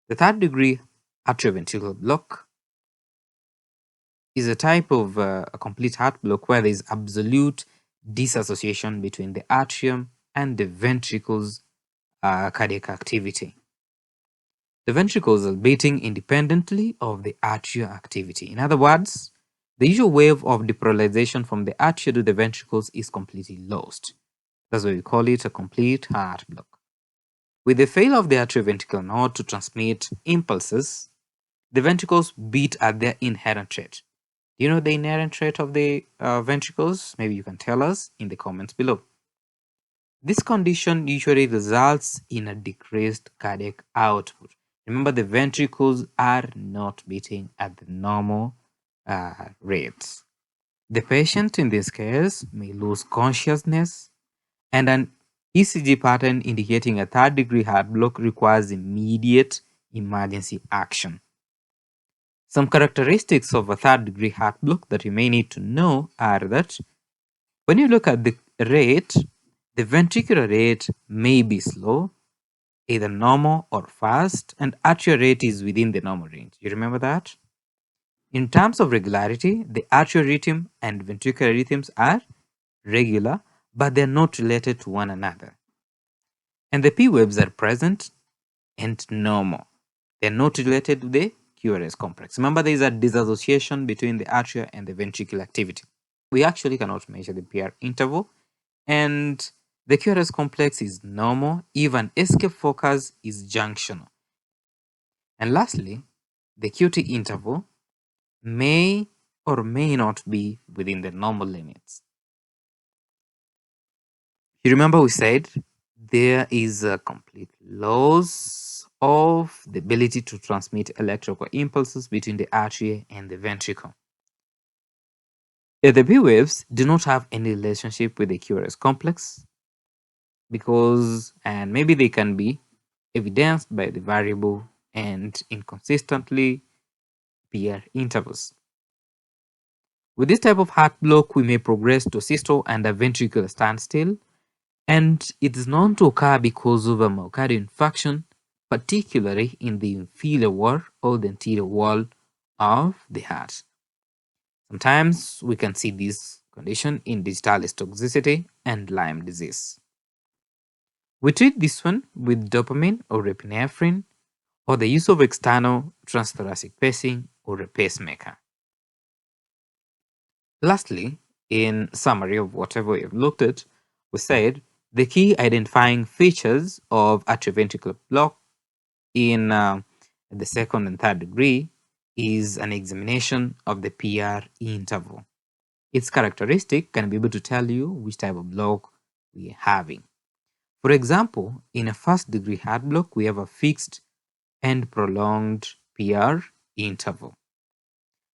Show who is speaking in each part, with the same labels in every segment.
Speaker 1: The third degree atrioventricular block is a type of a complete heart block where there is absolute dissociation between the atrium and the ventricles' cardiac activity. The ventricles are beating independently of the atrial activity. In other words, the usual wave of depolarization from the atria to the ventricles is completely lost. That's why we call it a complete heart block. With the failure of the atrioventricular node to transmit impulses, the ventricles beat at their inherent rate. Do you know the inherent rate of the ventricles? Maybe you can tell us in the comments below. This condition usually results in a decreased cardiac output. Remember, the ventricles are not beating at the normal rates. The patient in this case may lose consciousness, and an ECG pattern indicating a third degree heart block requires immediate emergency action. Some characteristics of a third degree heart block that you may need to know are that when you look at the rate, the ventricular rate may be slow, either normal or fast, and atrial rate is within the normal range. You remember that? In terms of regularity, the atrial rhythm and ventricular rhythms are regular, but they're not related to one another. And the P waves are present and normal. They're not related to the QRS complex. Remember, there is a dissociation between the atria and the ventricular activity. We actually cannot measure the PR interval, and the QRS complex is normal, even escape focus is junctional. And lastly, the QT interval may or may not be within the normal limits. You remember we said there is a complete loss of the ability to transmit electrical impulses between the atria and the ventricle. The P waves do not have any relationship with the QRS complex because, and maybe they can be evidenced by the variable and inconsistently PR intervals. With this type of heart block, we may progress to systole and a ventricular standstill, and it is known to occur because of a myocardial infarction, particularly in the inferior wall or the anterior wall of the heart. Sometimes we can see this condition in digitalis toxicity and Lyme disease. We treat this one with dopamine or epinephrine, or the use of external transthoracic pacing or a pacemaker. Lastly, in summary of whatever we have looked at, we said the key identifying features of atrioventricular block in the second and third degree is an examination of the PR interval. Its characteristic can be able to tell you which type of block we are having. For example, in a first degree heart block, we have a fixed and prolonged PR interval.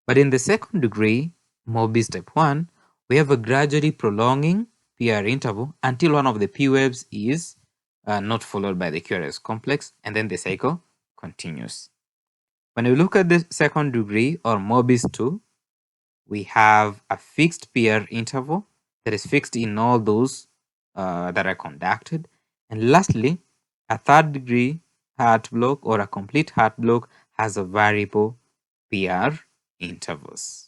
Speaker 1: But in the second degree, Morbis type 1, we have a gradually prolonging PR interval until one of the P waves is not followed by the QRS complex, and then the cycle continues. When we look at the second degree or Morbis 2, we have a fixed PR interval that is fixed in all those that are conducted. And lastly, a third degree heart block or a complete heart block has a variable PR intervals.